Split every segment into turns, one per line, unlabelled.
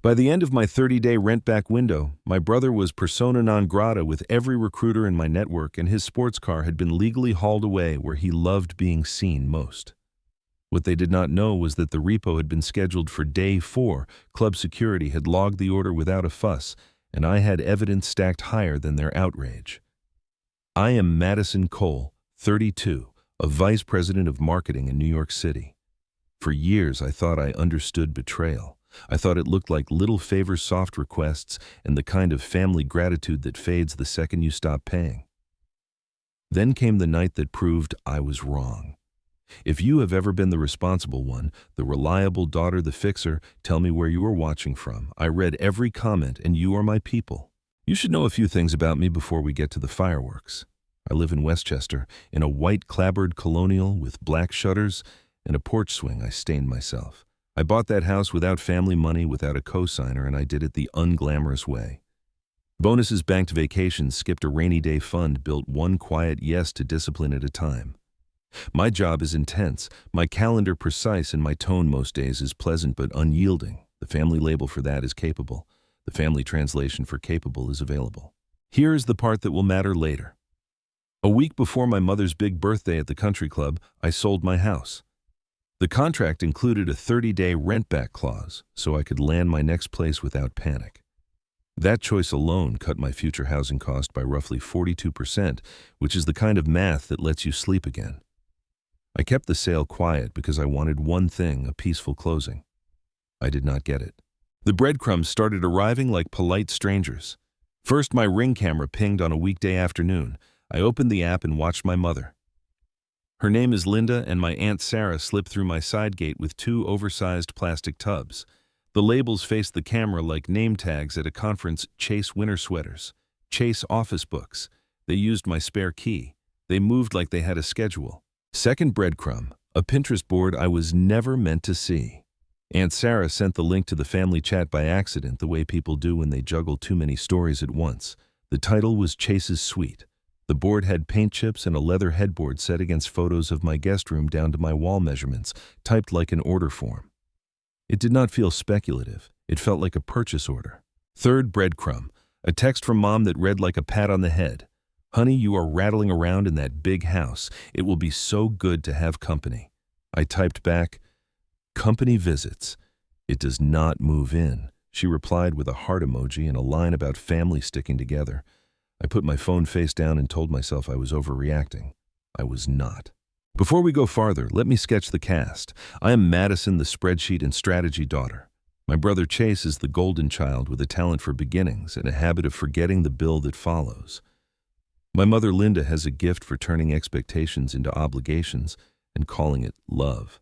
By the end of my 30-day rent-back window, my brother was persona non grata with every recruiter in my network, and his sports car had been legally hauled away where he loved being seen most. What they did not know was that the repo had been scheduled for day 4, club security had logged the order without a fuss, and I had evidence stacked higher than their outrage. I am Madison Cole, 32, a vice president of marketing in New York City. For years I thought I understood betrayal. I thought it looked like little favor soft requests and the kind of family gratitude that fades the second you stop paying. Then came the night that proved I was wrong. If you have ever been the responsible one, the reliable daughter, the fixer, tell me where you are watching from. I read every comment, and you are my people. You should know a few things about me before we get to the fireworks. I live in Westchester, in a white clapboard colonial with black shutters and a porch swing I stained myself. I bought that house without family money, without a cosigner, and I did it the unglamorous way. Bonuses, banked vacations, skipped a rainy day fund, built one quiet yes to discipline at a time. My job is intense, my calendar precise, and my tone most days is pleasant but unyielding. The family label for that is capable. The family translation for capable is available. Here is the part that will matter later. A week before my mother's big birthday at the country club, I sold my house. The contract included a 30-day rent-back clause, so I could land my next place without panic. That choice alone cut my future housing cost by roughly 42%, which is the kind of math that lets you sleep again. I kept the sale quiet because I wanted one thing, a peaceful closing. I did not get it. The breadcrumbs started arriving like polite strangers. First, my Ring camera pinged on a weekday afternoon. I opened the app and watched my mother. Her name is Linda, and my Aunt Sarah slipped through my side gate with 2 oversized plastic tubs. The labels faced the camera like name tags at a conference. Chase winter sweaters, Chase office books. They used my spare key. They moved like they had a schedule. Second breadcrumb, a Pinterest board I was never meant to see. Aunt Sarah sent the link to the family chat by accident, the way people do when they juggle too many stories at once. The title was Chase's Suite. The board had paint chips and a leather headboard set against photos of my guest room down to my wall measurements, typed like an order form. It did not feel speculative. It felt like a purchase order. Third breadcrumb, a text from Mom that read like a pat on the head. Honey, you are rattling around in that big house. It will be so good to have company. I typed back, company visits. It does not move in. She replied with a heart emoji and a line about family sticking together. I put my phone face down and told myself I was overreacting. I was not. Before we go farther, let me sketch the cast. I am Madison, the spreadsheet and strategy daughter. My brother Chase is the golden child with a talent for beginnings and a habit of forgetting the bill that follows. My mother Linda has a gift for turning expectations into obligations and calling it love.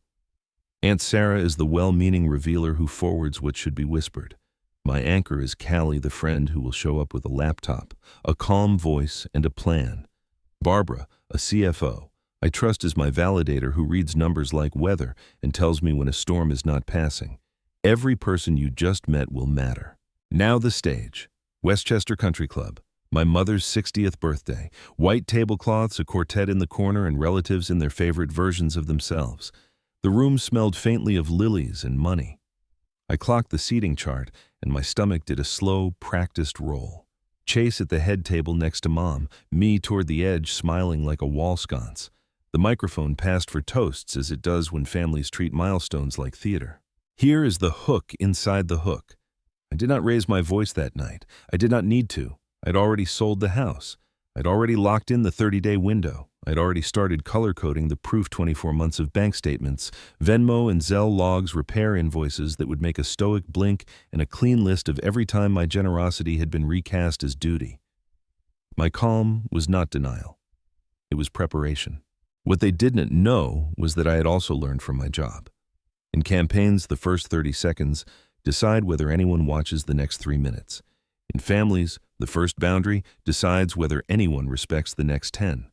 Aunt Sarah is the well-meaning revealer who forwards what should be whispered. My anchor is Callie, the friend who will show up with a laptop, a calm voice, and a plan. Barbara, a CFO, I trust is my validator who reads numbers like weather and tells me when a storm is not passing. Every person you just met will matter. Now the stage. Westchester Country Club. My mother's 60th birthday. White tablecloths, a quartet in the corner, and relatives in their favorite versions of themselves. The room smelled faintly of lilies and money. I clocked the seating chart, and my stomach did a slow, practiced roll. Chase at the head table next to Mom, me toward the edge, smiling like a wall sconce. The microphone passed for toasts, as it does when families treat milestones like theater. Here is the hook inside the hook. I did not raise my voice that night. I did not need to. I'd already sold the house. I'd already locked in the 30-day window. I'd already started color-coding the proof 24 months of bank statements, Venmo and Zelle logs, repair invoices that would make a stoic blink, and a clean list of every time my generosity had been recast as duty. My calm was not denial. It was preparation. What they didn't know was that I had also learned from my job. In campaigns, the first 30 seconds decide whether anyone watches the next 3 minutes. In families, the first boundary decides whether anyone respects the next 10.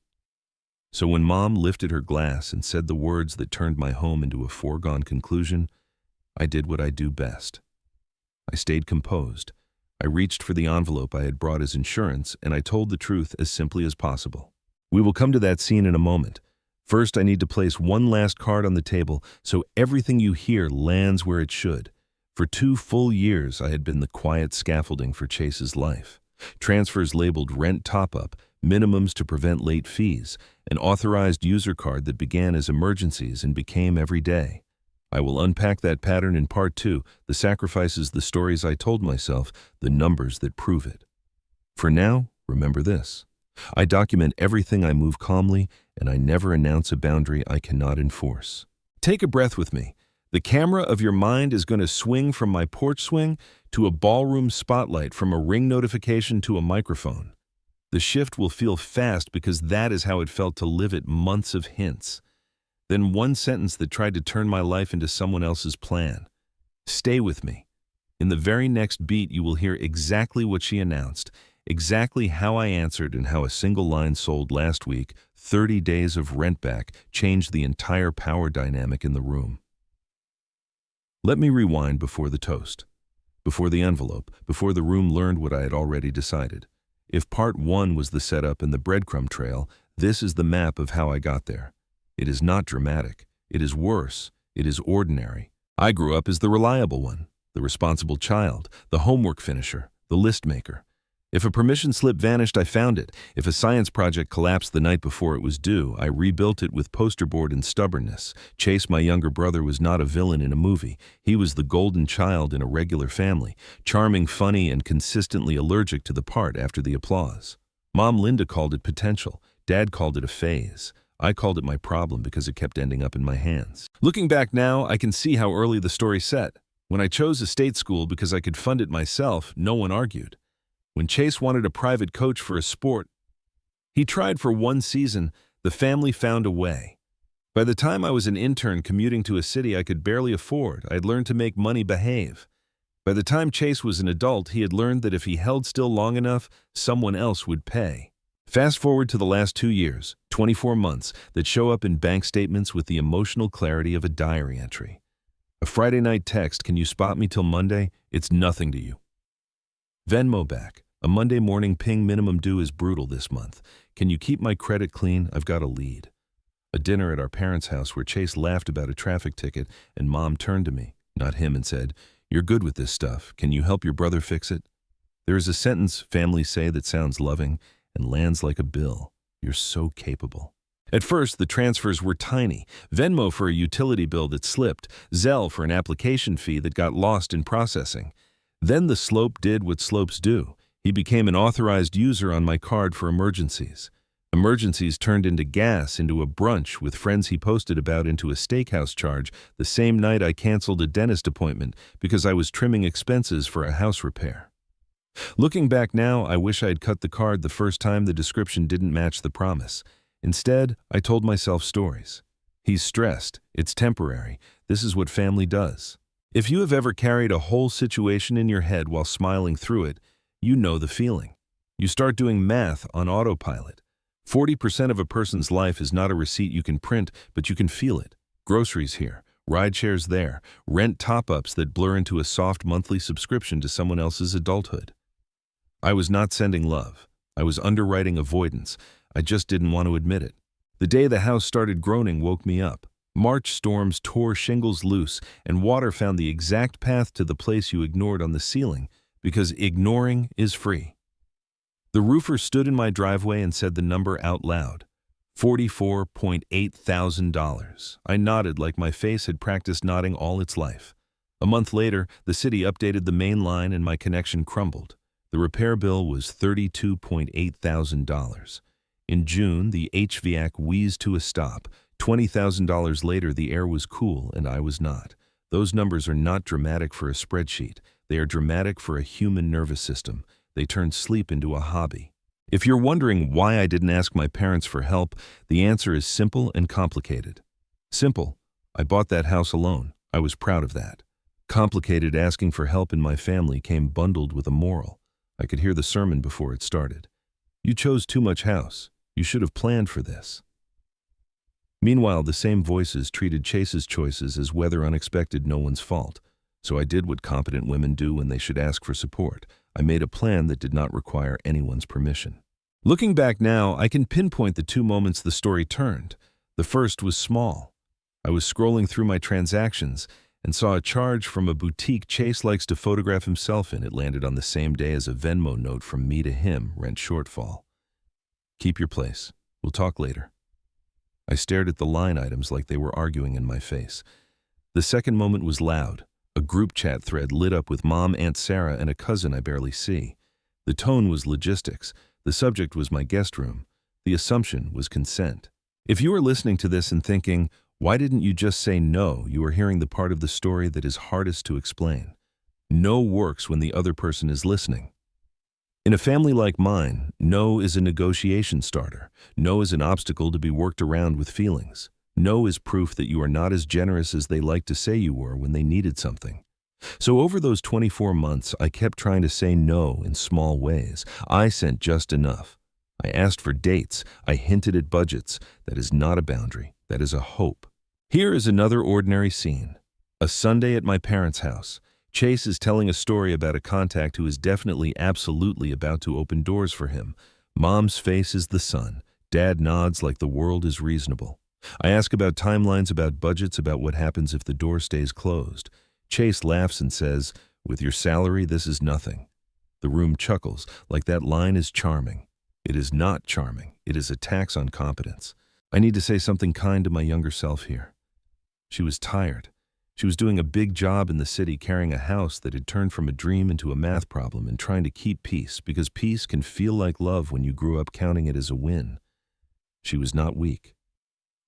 So when Mom lifted her glass and said the words that turned my home into a foregone conclusion, I did what I do best. I stayed composed. I reached for the envelope I had brought as insurance, and I told the truth as simply as possible. We will come to that scene in a moment. First, I need to place one last card on the table so everything you hear lands where it should. For 2 full years, I had been the quiet scaffolding for Chase's life. Transfers labeled rent top-up, minimums to prevent late fees, an authorized user card that began as emergencies and became every day. I will unpack that pattern in part 2, the sacrifices, the stories I told myself, the numbers that prove it. For now, remember this. I document everything I move calmly, and I never announce a boundary I cannot enforce. Take a breath with me. The camera of your mind is going to swing from my porch swing to a ballroom spotlight, from a ring notification to a microphone. The shift will feel fast because that is how it felt to live it, months of hints. Then one sentence that tried to turn my life into someone else's plan. Stay with me. In the very next beat, you will hear exactly what she announced, exactly how I answered, and how a single line sold last week, 30 days of rent back, changed the entire power dynamic in the room. Let me rewind before the toast, before the envelope, before the room learned what I had already decided. If part 1 was the setup and the breadcrumb trail, this is the map of how I got there. It is not dramatic. It is worse. It is ordinary. I grew up as the reliable one, the responsible child, the homework finisher, the list maker. If a permission slip vanished, I found it. If a science project collapsed the night before it was due, I rebuilt it with poster board and stubbornness. Chase, my younger brother, was not a villain in a movie. He was the golden child in a regular family, charming, funny, and consistently allergic to the part after the applause. Mom Linda called it potential. Dad called it a phase. I called it my problem because it kept ending up in my hands. Looking back now, I can see how early the story set. When I chose a state school because I could fund it myself, no one argued. When Chase wanted a private coach for a sport he tried for 1 season, the family found a way. By the time I was an intern commuting to a city I could barely afford, I had learned to make money behave. By the time Chase was an adult, he had learned that if he held still long enough, someone else would pay. Fast forward to the last 2 years, 24 months, that show up in bank statements with the emotional clarity of a diary entry. A Friday night text, "Can you spot me till Monday?" It's nothing to you. Venmo back. A Monday morning ping, "Minimum due is brutal this month. Can you keep my credit clean? I've got a lead." A dinner at our parents' house where Chase laughed about a traffic ticket and Mom turned to me, not him, and said, "You're good with this stuff. Can you help your brother fix it?" There is a sentence families say that sounds loving and lands like a bill. You're so capable. At first, the transfers were tiny. Venmo for a utility bill that slipped, Zelle for an application fee that got lost in processing. Then the slope did what slopes do. He became an authorized user on my card for emergencies. Emergencies turned into gas, into a brunch with friends he posted about, into a steakhouse charge the same night I canceled a dentist appointment because I was trimming expenses for a house repair. Looking back now, I wish I had cut the card the first time the description didn't match the promise. Instead, I told myself stories. He's stressed. It's temporary. This is what family does. If you have ever carried a whole situation in your head while smiling through it, you know the feeling. You start doing math on autopilot. 40% of a person's life is not a receipt you can print, but you can feel it. Groceries here, ride shares there, rent top-ups that blur into a soft monthly subscription to someone else's adulthood. I was not sending love. I was underwriting avoidance. I just didn't want to admit it. The day the house started groaning woke me up. March storms tore shingles loose, and water found the exact path to the place you ignored on the ceiling, because ignoring is free. The roofer stood in my driveway and said the number out loud. $44,800. I nodded like my face had practiced nodding all its life. A month later, the city updated the main line and my connection crumbled. The repair bill was $32,800. In June, the HVAC wheezed to a stop. $20,000 later, the air was cool and I was not. Those numbers are not dramatic for a spreadsheet. They are dramatic for a human nervous system. They turn sleep into a hobby. If you're wondering why I didn't ask my parents for help, the answer is simple and complicated. Simple. I bought that house alone. I was proud of that. Complicated, asking for help in my family came bundled with a moral. I could hear the sermon before it started. You chose too much house. You should have planned for this. Meanwhile, the same voices treated Chase's choices as whether unexpected, no one's fault. So I did what competent women do when they should ask for support. I made a plan that did not require anyone's permission. Looking back now, I can pinpoint the 2 moments the story turned. The first was small. I was scrolling through my transactions, and saw a charge from a boutique Chase likes to photograph himself in. It landed on the same day as a Venmo note from me to him, rent shortfall. Keep your place. We'll talk later. I stared at the line items like they were arguing in my face. The second moment was loud. A group chat thread lit up with Mom, Aunt Sarah, and a cousin I barely see. The tone was logistics. The subject was my guest room. The assumption was consent. If you are listening to this and thinking, why didn't you just say no, you are hearing the part of the story that is hardest to explain. No works when the other person is listening. In a family like mine, no is a negotiation starter. No is an obstacle to be worked around with feelings. No is proof that you are not as generous as they like to say you were when they needed something. So over those 24 months, I kept trying to say no in small ways. I sent just enough. I asked for dates. I hinted at budgets. That is not a boundary. That is a hope. Here is another ordinary scene. A Sunday at my parents' house. Chase is telling a story about a contact who is definitely, absolutely about to open doors for him. Mom's face is the sun. Dad nods like the world is reasonable. I ask about timelines, about budgets, about what happens if the door stays closed. Chase laughs and says, "With your salary, this is nothing." The room chuckles, like that line is charming. It is not charming. It is a tax on competence. I need to say something kind to my younger self here. She was tired. She was doing a big job in the city, carrying a house that had turned from a dream into a math problem and trying to keep peace, because peace can feel like love when you grew up counting it as a win. She was not weak.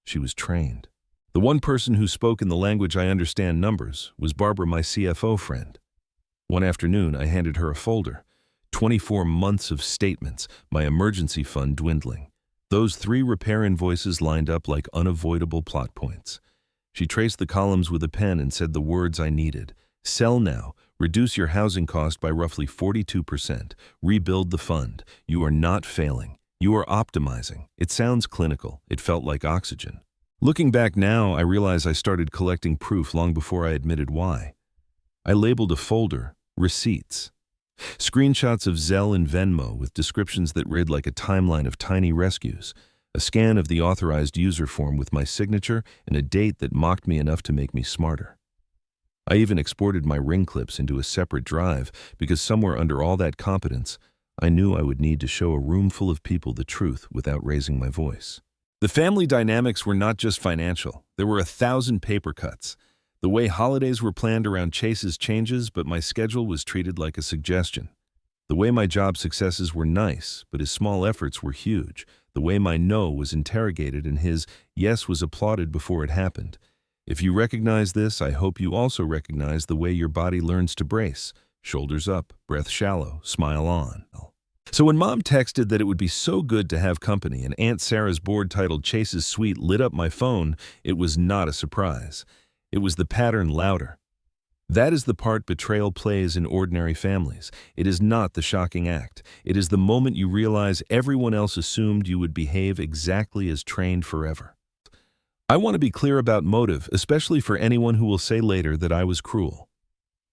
She was trained. The one person who spoke in the language I understand, numbers, was Barbara, my CFO friend. One afternoon, I handed her a folder. 24 months of statements, my emergency fund dwindling. Those 3 repair invoices lined up like unavoidable plot points. She traced the columns with a pen and said the words I needed. Sell now. Reduce your housing cost by roughly 42%. Rebuild the fund. You are not failing. You are optimizing. It sounds clinical. It felt like oxygen. Looking back now, I realize I started collecting proof long before I admitted why. I labeled a folder, receipts. Screenshots of Zelle and Venmo with descriptions that read like a timeline of tiny rescues. A scan of the authorized user form with my signature and a date that mocked me enough to make me smarter. I even exported my ring clips into a separate drive because somewhere under all that competence, I knew I would need to show a room full of people the truth without raising my voice. The family dynamics were not just financial. There were 1,000 paper cuts. The way holidays were planned around Chase's changes, but my schedule was treated like a suggestion. The way my job successes were nice, but his small efforts were huge. The way my no was interrogated and his yes was applauded before it happened. If you recognize this, I hope you also recognize the way your body learns to brace. Shoulders up, breath shallow, smile on. So when Mom texted that it would be so good to have company and Aunt Sarah's board titled Chase's Suite lit up my phone, it was not a surprise. It was the pattern louder. That is the part betrayal plays in ordinary families. It is not the shocking act. It is the moment you realize everyone else assumed you would behave exactly as trained forever. I want to be clear about motive, especially for anyone who will say later that I was cruel.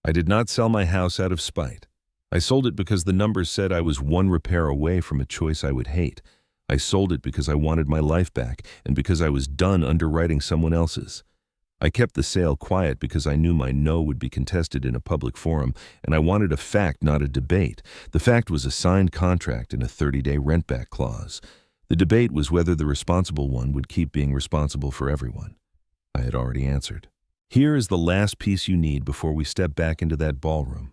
I did not sell my house out of spite. I sold it because the numbers said I was one repair away from a choice I would hate. I sold it because I wanted my life back and because I was done underwriting someone else's. I kept the sale quiet because I knew my no would be contested in a public forum, and I wanted a fact, not a debate. The fact was a signed contract and a 30-day rent-back clause. The debate was whether the responsible one would keep being responsible for everyone. I had already answered. Here is the last piece you need before we step back into that ballroom.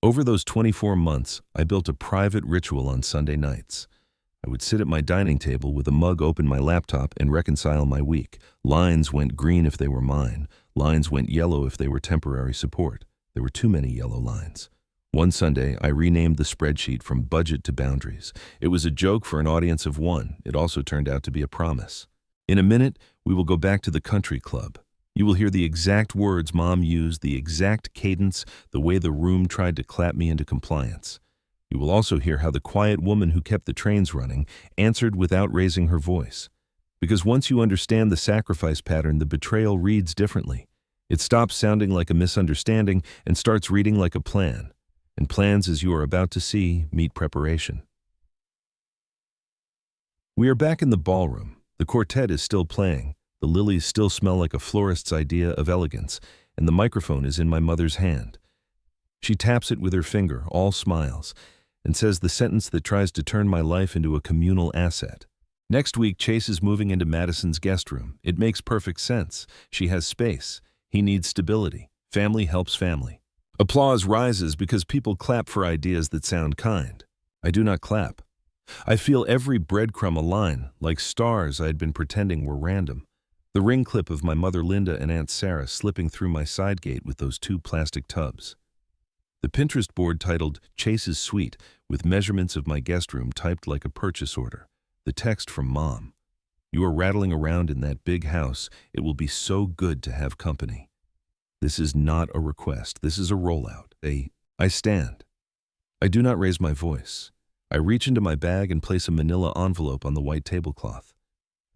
Over those 24 months, I built a private ritual on Sunday nights. I would sit at my dining table with a mug, open my laptop, and reconcile my week. Lines went green if they were mine. Lines went yellow if they were temporary support. There were too many yellow lines. One Sunday, I renamed the spreadsheet from budget to boundaries. It was a joke for an audience of one. It also turned out to be a promise. In a minute, we will go back to the country club. You will hear the exact words Mom used, the exact cadence, the way the room tried to clap me into compliance. You will also hear how the quiet woman who kept the trains running answered without raising her voice. Because once you understand the sacrifice pattern, the betrayal reads differently. It stops sounding like a misunderstanding and starts reading like a plan. And plans, as you are about to see, meet preparation. We are back in the ballroom. The quartet is still playing. The lilies still smell like a florist's idea of elegance, and the microphone is in my mother's hand. She taps it with her finger, all smiles, and says the sentence that tries to turn my life into a communal asset. Next week, Chase is moving into Madison's guest room. It makes perfect sense. She has space. He needs stability. Family helps family. Applause rises because people clap for ideas that sound kind. I do not clap. I feel every breadcrumb align, like stars I had been pretending were random. The ring clip of my mother Linda and Aunt Sarah slipping through my side gate with those 2 plastic tubs. The Pinterest board titled Chase's Suite with measurements of my guest room typed like a purchase order. The text from Mom. You are rattling around in that big house. It will be so good to have company. This is not a request. This is a rollout. I stand. I do not raise my voice. I reach into my bag and place a manila envelope on the white tablecloth.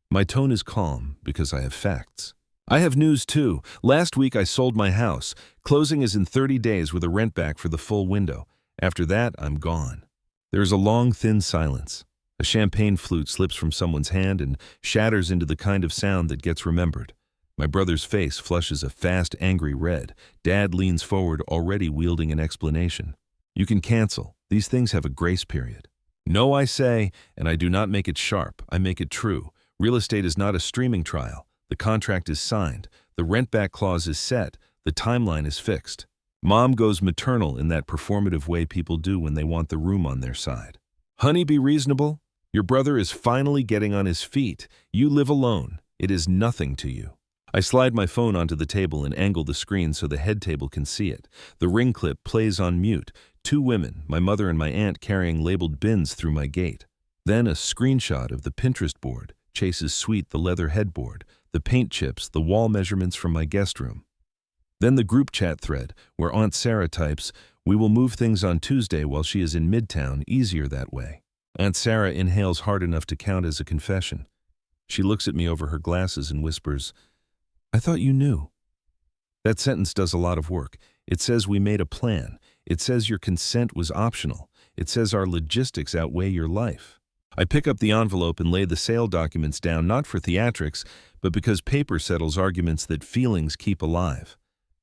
My tone is calm because I have facts. I have news too. Last week I sold my house. Closing is in 30 days with a rent back for the full window. After that, I'm gone. There is a long, thin silence. A champagne flute slips from someone's hand and shatters into the kind of sound that gets remembered. My brother's face flushes a fast, angry red. Dad leans forward, already wielding an explanation. You can cancel. These things have a grace period. No, I say, and I do not make it sharp. I make it true. Real estate is not a streaming trial. The contract is signed. The rent-back clause is set. The timeline is fixed. Mom goes maternal in that performative way people do when they want the room on their side. Honey, be reasonable. Your brother is finally getting on his feet. You live alone. It is nothing to you. I slide my phone onto the table and angle the screen so the head table can see it. The ring clip plays on mute. 2 women, my mother and my aunt, carrying labeled bins through my gate. Then a screenshot of the Pinterest board, Chase's Suite, the leather headboard, the paint chips, the wall measurements from my guest room. Then the group chat thread, where Aunt Sarah types, "We will move things on Tuesday while she is in Midtown, easier that way." Aunt Sarah inhales hard enough to count as a confession. She looks at me over her glasses and whispers, "I thought you knew." That sentence does a lot of work. It says we made a plan. It says your consent was optional. It says our logistics outweigh your life. I pick up the envelope and lay the sale documents down, not for theatrics, but because paper settles arguments that feelings keep alive.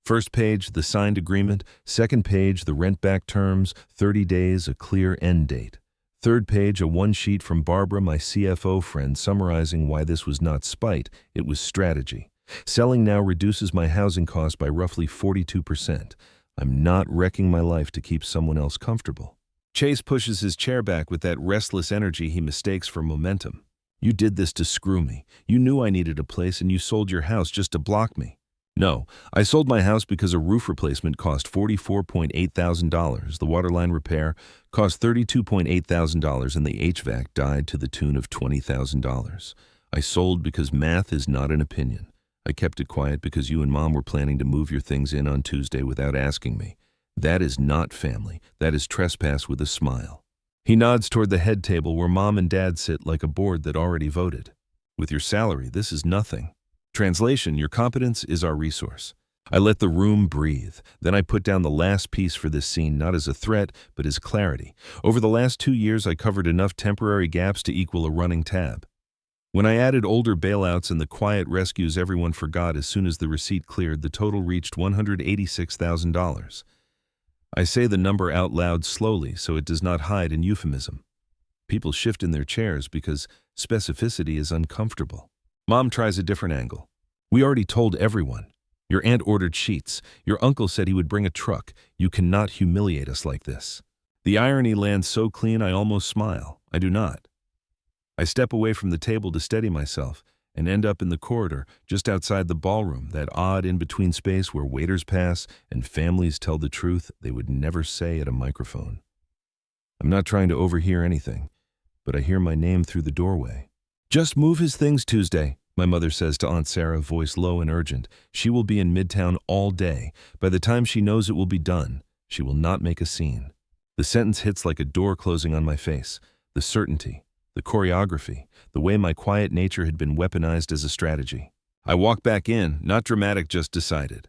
First page, the signed agreement. Second page, the rent-back terms, 30 days, a clear end date. Third page, a one-sheet from Barbara, my CFO friend, summarizing why this was not spite, it was strategy. Selling now reduces my housing cost by roughly 42%. I'm not wrecking my life to keep someone else comfortable. Chase pushes his chair back with that restless energy he mistakes for momentum. You did this to screw me. You knew I needed a place and you sold your house just to block me. No, I sold my house because a roof replacement cost $44.8 thousand, the waterline repair cost $32.8 thousand, and the HVAC died to the tune of $20,000. I sold because math is not an opinion. I kept it quiet because you and Mom were planning to move your things in on Tuesday without asking me. That is not family. That is trespass with a smile. He nods toward the head table where Mom and Dad sit like a board that already voted. With your salary, this is nothing. Translation, your competence is our resource. I let the room breathe. Then I put down the last piece for this scene, not as a threat, but as clarity. Over the last 2 years, I covered enough temporary gaps to equal a running tab. When I added older bailouts and the quiet rescues everyone forgot as soon as the receipt cleared, the total reached $186,000. I say the number out loud slowly so it does not hide in euphemism. People shift in their chairs because specificity is uncomfortable. Mom tries a different angle. We already told everyone. Your aunt ordered sheets. Your uncle said he would bring a truck. You cannot humiliate us like this. The irony lands so clean I almost smile. I do not. I step away from the table to steady myself and end up in the corridor just outside the ballroom, that odd in-between space where waiters pass and families tell the truth they would never say at a microphone. I'm not trying to overhear anything, but I hear my name through the doorway. Just move his things Tuesday, my mother says to Aunt Sarah, voice low and urgent. She will be in Midtown all day. By the time she knows it will be done, she will not make a scene. The sentence hits like a door closing on my face. The certainty, the choreography, the way my quiet nature had been weaponized as a strategy. I walk back in, not dramatic, just decided.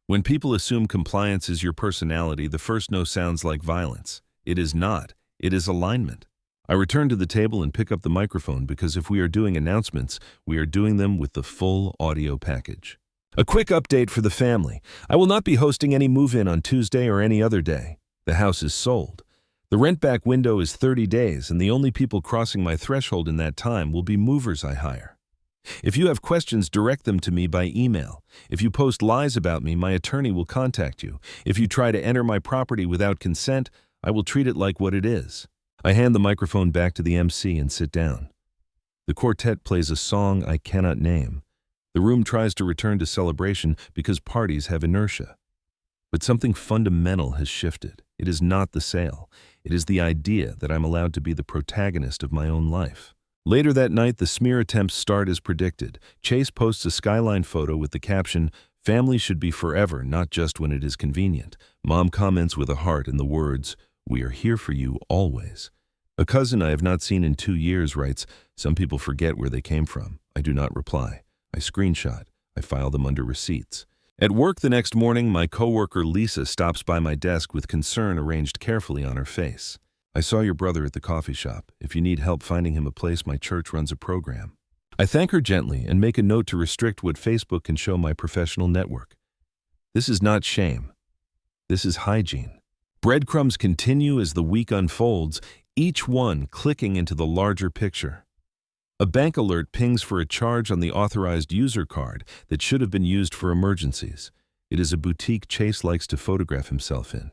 When people assume compliance is your personality, the first no sounds like violence. It is not. It is alignment. I return to the table and pick up the microphone because if we are doing announcements, we are doing them with the full audio package. A quick update for the family. I will not be hosting any move-in on Tuesday or any other day. The house is sold. The rent-back window is 30 days, and the only people crossing my threshold in that time will be movers I hire. If you have questions, direct them to me by email. If you post lies about me, my attorney will contact you. If you try to enter my property without consent, I will treat it like what it is. I hand the microphone back to the MC and sit down. The quartet plays a song I cannot name. The room tries to return to celebration because parties have inertia. But something fundamental has shifted. It is not the sale. It is the idea that I'm allowed to be the protagonist of my own life. Later that night, the smear attempts start as predicted. Chase posts a skyline photo with the caption, "Family should be forever, not just when it is convenient." Mom comments with a heart and the words, "We are here for you always." A cousin I have not seen in 2 years writes, "Some people forget where they came from." I do not reply. I screenshot. I file them under receipts. At work the next morning, my coworker Lisa stops by my desk with concern arranged carefully on her face. "I saw your brother at the coffee shop. If you need help finding him a place, my church runs a program." I thank her gently and make a note to restrict what Facebook can show my professional network. This is not shame. This is hygiene. Breadcrumbs continue as the week unfolds, each one clicking into the larger picture. A bank alert pings for a charge on the authorized user card that should have been used for emergencies. It is a boutique Chase likes to photograph himself in.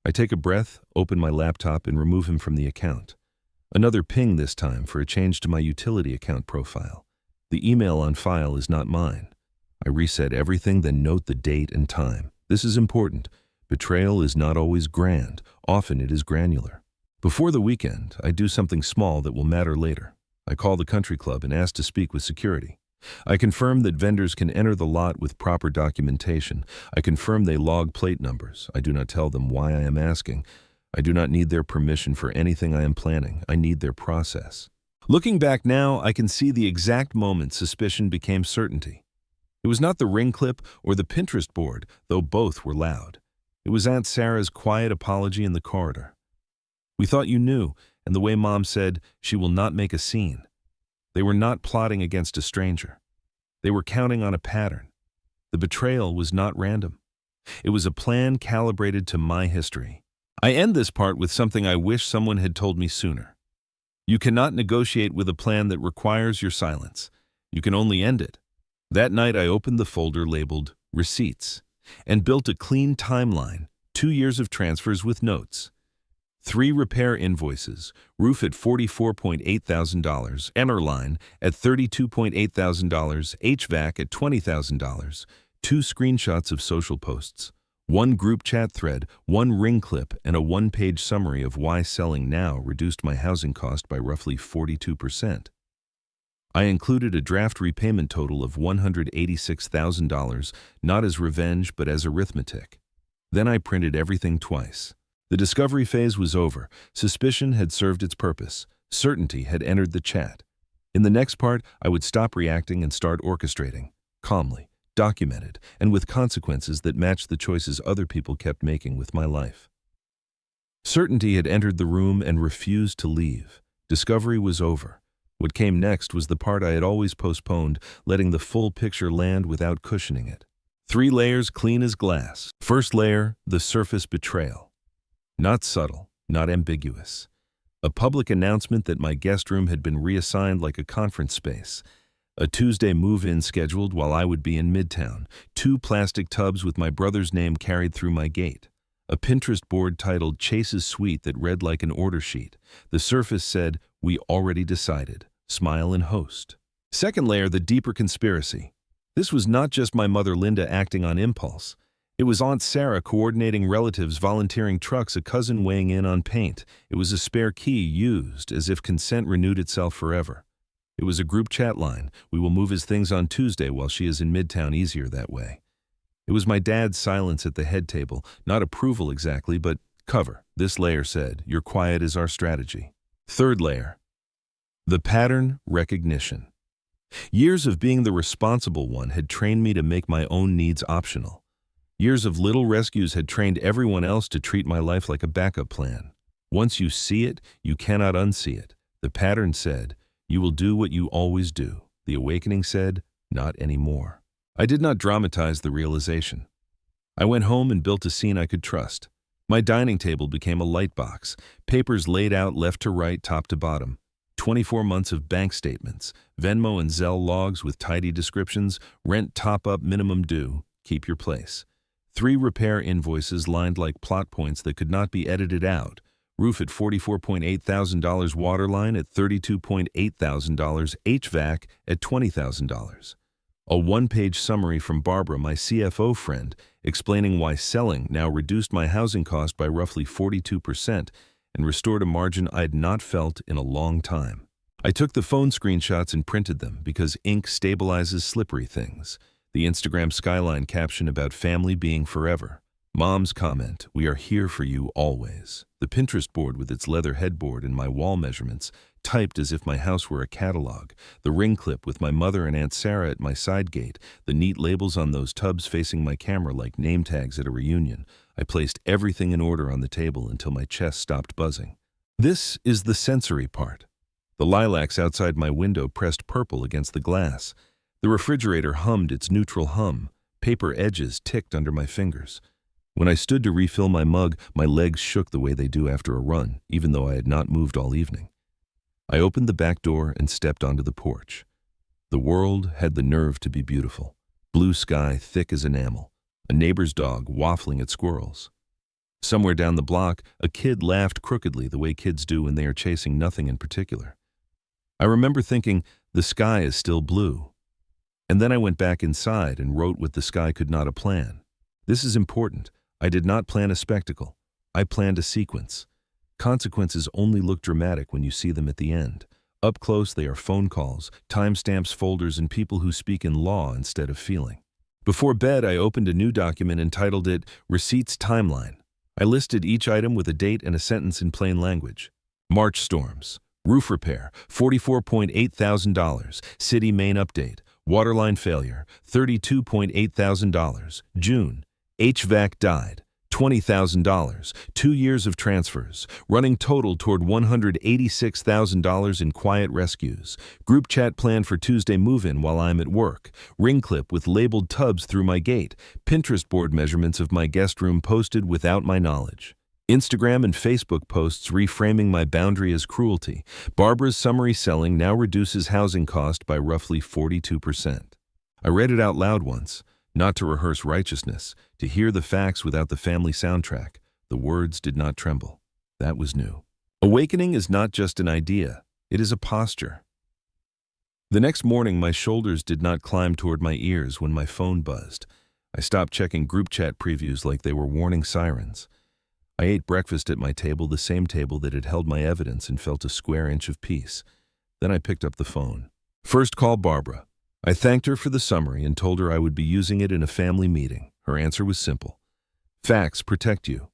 I take a breath, open my laptop, and remove him from the account. Another ping this time for a change to my utility account profile. The email on file is not mine. I reset everything, then note the date and time. This is important. Betrayal is not always grand. Often it is granular. Before the weekend, I do something small that will matter later. I call the country club and ask to speak with security. I confirm that vendors can enter the lot with proper documentation. I confirm they log plate numbers. I do not tell them why I am asking. I do not need their permission for anything I am planning. I need their process. Looking back now, I can see the exact moment suspicion became certainty. It was not the ring clip or the Pinterest board, though both were loud. It was Aunt Sarah's quiet apology in the corridor. "We thought you knew," and the way Mom said, "She will not make a scene." They were not plotting against a stranger. They were counting on a pattern. The betrayal was not random. It was a plan calibrated to my history. I end this part with something I wish someone had told me sooner. You cannot negotiate with a plan that requires your silence. You can only end it. That night I opened the folder labeled Receipts and built a clean timeline, 2 years of transfers with notes. 3 repair invoices, roof at $44.8 thousand, Enterline at $32.8 thousand, HVAC at $20,000, 2 screenshots of social posts, 1 group chat thread, 1 ring clip, and a 1-page summary of why selling now reduced my housing cost by roughly 42%. I included a draft repayment total of $186,000, not as revenge but as arithmetic. Then I printed everything twice. The discovery phase was over. Suspicion had served its purpose. Certainty had entered the chat. In the next part, I would stop reacting and start orchestrating, calmly, documented, and with consequences that matched the choices other people kept making with my life. Certainty had entered the room and refused to leave. Discovery was over. What came next was the part I had always postponed, letting the full picture land without cushioning it. 3 layers clean as glass. First layer, the surface betrayal. Not subtle, not ambiguous. A public announcement that my guest room had been reassigned like a conference space. A Tuesday move-in scheduled while I would be in Midtown. 2 plastic tubs with my brother's name carried through my gate. A Pinterest board titled Chase's Suite that read like an order sheet. The surface said, "We already decided. Smile and host." Second layer, the deeper conspiracy. This was not just my mother Linda acting on impulse. It was Aunt Sarah coordinating relatives, volunteering trucks, a cousin weighing in on paint. It was a spare key used as if consent renewed itself forever. It was a group chat line. "We will move his things on Tuesday while she is in Midtown, easier that way." It was my dad's silence at the head table, not approval exactly, but cover. This layer said, "Your quiet is our strategy." Third layer, the pattern recognition. Years of being the responsible one had trained me to make my own needs optional. Years of little rescues had trained everyone else to treat my life like a backup plan. Once you see it, you cannot unsee it. The pattern said, "You will do what you always do." The awakening said, "Not anymore." I did not dramatize the realization. I went home and built a scene I could trust. My dining table became a light box, papers laid out left to right, top to bottom. 24 months of bank statements, Venmo and Zelle logs with tidy descriptions, rent top-up minimum due, keep your place. 3 repair invoices lined like plot points that could not be edited out. Roof at $44,800, water line at $32,800, HVAC at $20,000. A one-page summary from Barbara, my CFO friend, explaining why selling now reduced my housing cost by roughly 42% and restored a margin I had not felt in a long time. I took the phone screenshots and printed them because ink stabilizes slippery things. The Instagram skyline caption about family being forever. Mom's comment, "We are here for you always." The Pinterest board with its leather headboard and my wall measurements, typed as if my house were a catalog. The ring clip with my mother and Aunt Sarah at my side gate. The neat labels on those tubs facing my camera like name tags at a reunion. I placed everything in order on the table until my chest stopped buzzing. This is the sensory part. The lilacs outside my window pressed purple against the glass. The refrigerator hummed its neutral hum. Paper edges ticked under my fingers. When I stood to refill my mug, my legs shook the way they do after a run, even though I had not moved all evening. I opened the back door and stepped onto the porch. The world had the nerve to be beautiful. Blue sky thick as enamel. A neighbor's dog waffling at squirrels. Somewhere down the block, a kid laughed crookedly the way kids do when they are chasing nothing in particular. I remember thinking, the sky is still blue. And then I went back inside and wrote what the sky could not have planned. This is important. I did not plan a spectacle. I planned a sequence. Consequences only look dramatic when you see them at the end. Up close, they are phone calls, timestamps, folders, and people who speak in law instead of feeling. Before bed, I opened a new document and titled it Receipts Timeline. I listed each item with a date and a sentence in plain language. March storms. Roof repair, $44,800. City main update. Waterline failure, $32,800. June. HVAC died, $20,000. 2 years of transfers, running total toward $186,000 in quiet rescues. Group chat planned for Tuesday move-in while I'm at work. Ring clip with labeled tubs through my gate. Pinterest board measurements of my guest room posted without my knowledge. Instagram and Facebook posts reframing my boundary as cruelty. Barbara's summary selling now reduces housing cost by roughly 42%. I read it out loud once, not to rehearse righteousness, to hear the facts without the family soundtrack. The words did not tremble. That was new. Awakening is not just an idea, it is a posture. The next morning, my shoulders did not climb toward my ears when my phone buzzed. I stopped checking group chat previews like they were warning sirens. I ate breakfast at my table, the same table that had held my evidence, and felt a square inch of peace. Then I picked up the phone. First call Barbara. I thanked her for the summary and told her I would be using it in a family meeting. Her answer was simple. Facts protect you.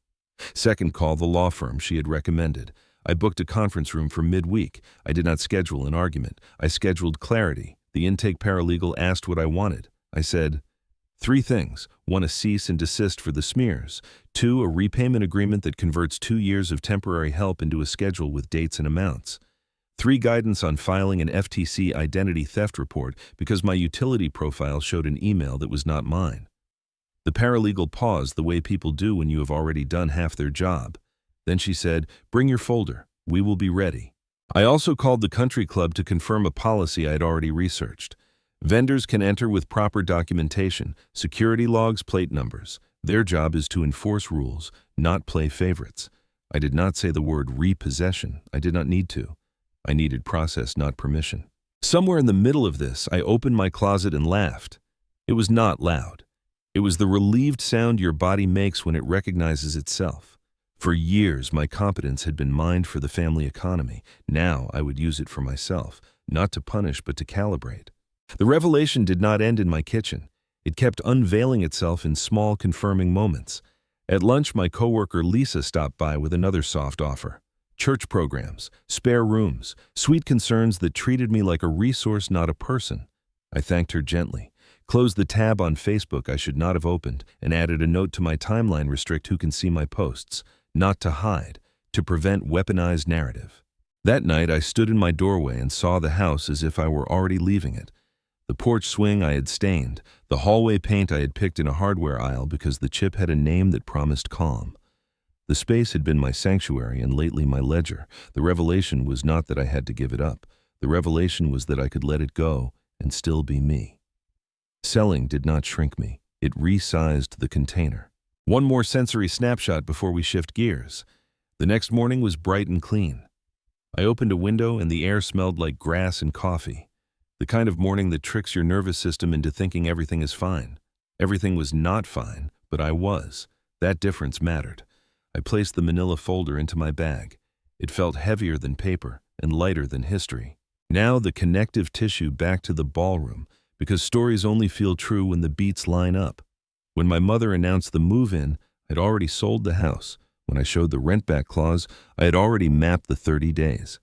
Second call the law firm she had recommended. I booked a conference room for midweek. I did not schedule an argument. I scheduled clarity. The intake paralegal asked what I wanted. I said, 3 things. 1, a cease and desist for the smears. 2, a repayment agreement that converts 2 years of temporary help into a schedule with dates and amounts. 3, guidance on filing an FTC identity theft report because my utility profile showed an email that was not mine. The paralegal paused the way people do when you have already done half their job. Then she said, bring your folder. We will be ready. I also called the country club to confirm a policy I had already researched. Vendors can enter with proper documentation, security logs, plate numbers. Their job is to enforce rules, not play favorites. I did not say the word repossession. I did not need to. I needed process, not permission. Somewhere in the middle of this, I opened my closet and laughed. It was not loud. It was the relieved sound your body makes when it recognizes itself. For years, my competence had been mined for the family economy. Now I would use it for myself, not to punish but to calibrate. The revelation did not end in my kitchen. It kept unveiling itself in small, confirming moments. At lunch, my coworker Lisa stopped by with another soft offer. Church programs, spare rooms, sweet concerns that treated me like a resource, not a person. I thanked her gently, closed the tab on Facebook I should not have opened, and added a note to my timeline: restrict who can see my posts, not to hide, to prevent weaponized narrative. That night, I stood in my doorway and saw the house as if I were already leaving it. The porch swing I had stained, the hallway paint I had picked in a hardware aisle because the chip had a name that promised calm. The space had been my sanctuary and lately my ledger. The revelation was not that I had to give it up. The revelation was that I could let it go and still be me. Selling did not shrink me. It resized the container. One more sensory snapshot before we shift gears. The next morning was bright and clean. I opened a window and the air smelled like grass and coffee. The kind of morning that tricks your nervous system into thinking everything is fine. Everything was not fine, but I was. That difference mattered. I placed the manila folder into my bag. It felt heavier than paper and lighter than history. Now the connective tissue back to the ballroom, because stories only feel true when the beats line up. When my mother announced the move-in, I'd already sold the house. When I showed the rent-back clause, I had already mapped the 30 days.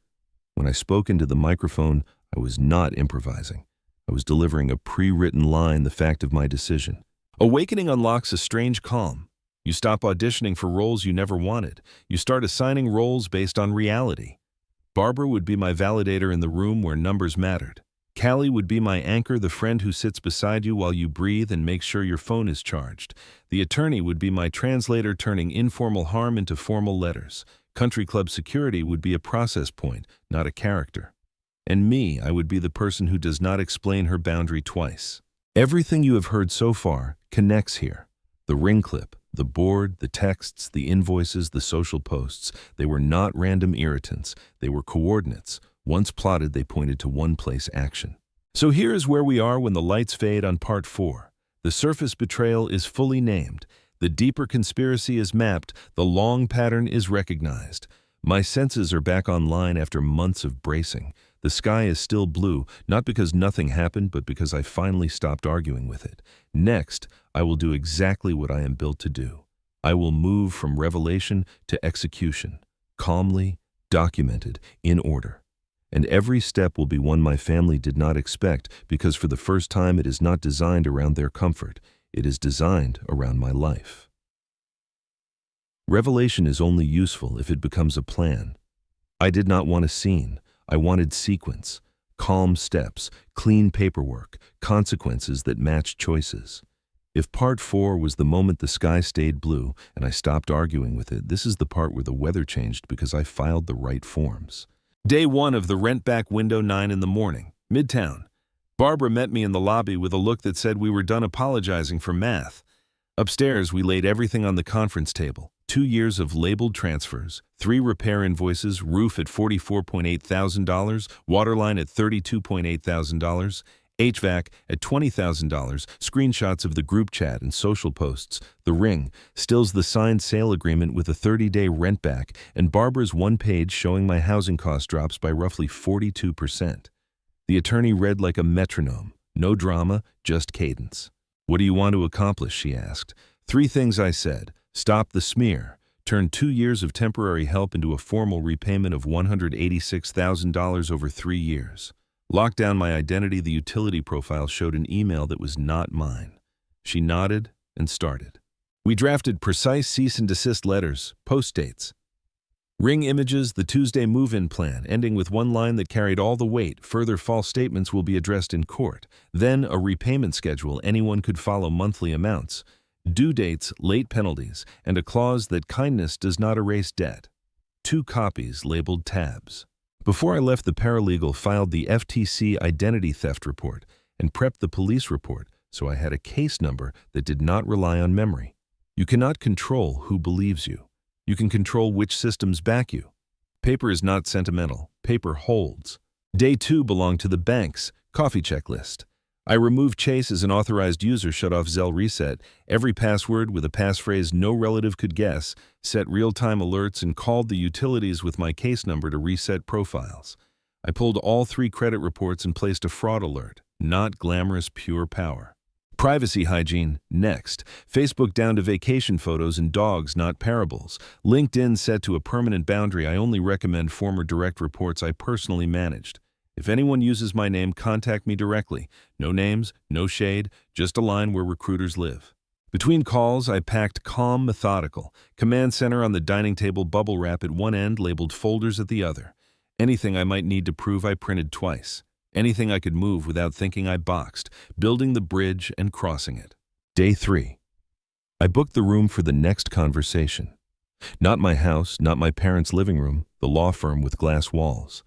When I spoke into the microphone, I was not improvising. I was delivering a pre-written line, the fact of my decision. Awakening unlocks a strange calm. You stop auditioning for roles you never wanted. You start assigning roles based on reality. Barbara would be my validator in the room where numbers mattered. Callie would be my anchor, the friend who sits beside you while you breathe and makes sure your phone is charged. The attorney would be my translator, turning informal harm into formal letters. Country club security would be a process point, not a character. And me, I would be the person who does not explain her boundary twice. Everything you have heard so far connects here. The ring clip, the board, the texts, the invoices, the social posts, they were not random irritants. They were coordinates. Once plotted, they pointed to one place: action. So here is where we are when the lights fade on part 4. The surface betrayal is fully named. The deeper conspiracy is mapped. The long pattern is recognized. My senses are back online after months of bracing. The sky is still blue, not because nothing happened, but because I finally stopped arguing with it. Next, I will do exactly what I am built to do. I will move from revelation to execution, calmly, documented, in order. And every step will be one my family did not expect, because for the first time it is not designed around their comfort. It is designed around my life. Revelation is only useful if it becomes a plan. I did not want a scene. I wanted sequence, calm steps, clean paperwork, consequences that matched choices. If part 4 was the moment the sky stayed blue and I stopped arguing with it, this is the part where the weather changed because I filed the right forms. Day 1 of the rent-back window, 9 in the morning, Midtown. Barbara met me in the lobby with a look that said we were done apologizing for math. Upstairs, we laid everything on the conference table. 2 years of labeled transfers, 3 repair invoices, roof at $44.8 thousand, water line at $32.8 thousand, HVAC at $20,000, screenshots of the group chat and social posts, the ring, stills the signed sale agreement with a 30-day rent back, and Barbara's one page showing my housing cost drops by roughly 42%. The attorney read like a metronome. No drama, just cadence. "What do you want to accomplish?" she asked. 3 things, I said. Stop the smear. Turn 2 years of temporary help into a formal repayment of $186,000 over 3 years. Lock down my identity. The utility profile showed an email that was not mine. She nodded and started. We drafted precise cease and desist letters, post dates. Ring images, the Tuesday move-in plan, ending with one line that carried all the weight. Further false statements will be addressed in court. Then a repayment schedule anyone could follow, monthly amounts, due dates, late penalties, and a clause that kindness does not erase debt. 2 copies labeled tabs. Before I left, the paralegal filed the FTC identity theft report and prepped the police report, so I had a case number that did not rely on memory. You cannot control who believes you. You can control which systems back you. Paper is not sentimental. Paper holds. Day 2 belonged to the bank's coffee checklist. I removed Chase as an authorized user, shut off Zelle Reset, every password with a passphrase no relative could guess, set real-time alerts, and called the utilities with my case number to reset profiles. I pulled all 3 credit reports and placed a fraud alert. Not glamorous, pure power. Privacy hygiene, next. Facebook down to vacation photos and dogs, not parables. LinkedIn set to a permanent boundary. I only recommend former direct reports I personally managed. If anyone uses my name, contact me directly. No names, no shade, just a line where recruiters live. Between calls, I packed calm, methodical. Command center on the dining table, bubble wrap at one end, labeled folders at the other. Anything I might need to prove, I printed twice. Anything I could move without thinking I boxed, building the bridge and crossing it. Day 3. I booked the room for the next conversation. Not my house, not my parents' living room, the law firm with glass walls.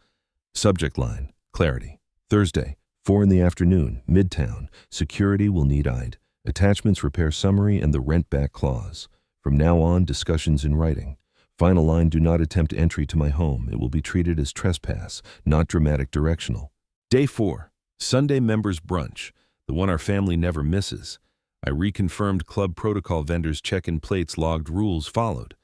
Subject line, clarity. Thursday, 4 in the afternoon, Midtown. Security will need ID. Attachments repair summary and the rent back clause. From now on, discussions in writing. Final line, do not attempt entry to my home. It will be treated as trespass, not dramatic directional. Day 4, Sunday members brunch, the one our family never misses. I reconfirmed club protocol vendors' check-in plates logged, rules followed.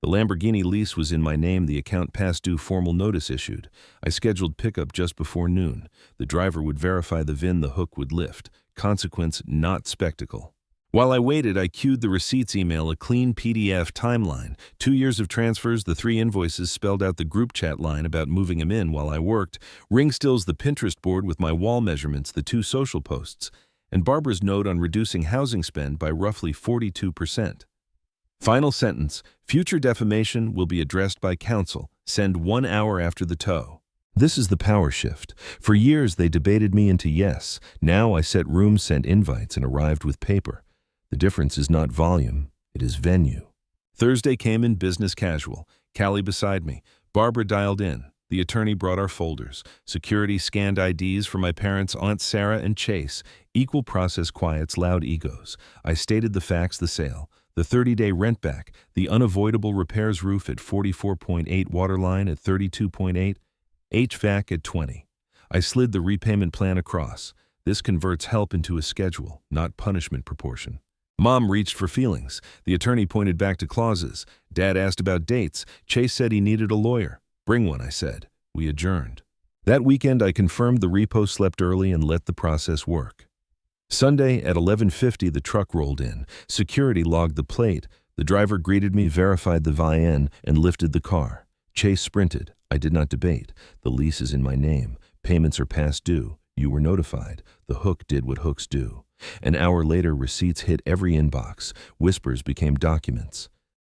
The Lamborghini lease was in my name, the account past due, formal notice issued. I scheduled pickup just before noon. The driver would verify the VIN, the hook would lift. Consequence, not spectacle. While I waited, I queued the receipts email, a clean PDF timeline. 2 years of transfers, the 3 invoices spelled out the group chat line about moving him in while I worked. Ring stills, the Pinterest board with my wall measurements, the 2 social posts, and Barbara's note on reducing housing spend by roughly 42%. Final sentence, future defamation will be addressed by counsel. Send 1 hour after the tow. This is the power shift. For years they debated me into yes. Now I set rooms, sent invites, and arrived with paper. The difference is not volume, it is venue. Thursday came in business casual. Callie beside me. Barbara dialed in. The attorney brought our folders. Security scanned IDs for my parents, Aunt Sarah and Chase. Equal process quiets, loud egos. I stated the facts, the sale. The 30-day rent back, the unavoidable repairs, roof at 44.8, waterline at 32.8, HVAC at 20. I slid the repayment plan across. This converts help into a schedule, not punishment proportion. Mom reached for feelings. The attorney pointed back to clauses. Dad asked about dates. Chase said he needed a lawyer. Bring one, I said. We adjourned. That weekend I confirmed the repo, slept early, and let the process work. Sunday at 11:50 the truck rolled in. Security logged the plate. The driver greeted me, verified the VIN, and lifted the car. Chase sprinted. I did not debate. The lease is in my name. Payments are past due. You were notified. The hook did what hooks do. An hour later, receipts hit every inbox. Whispers became documents.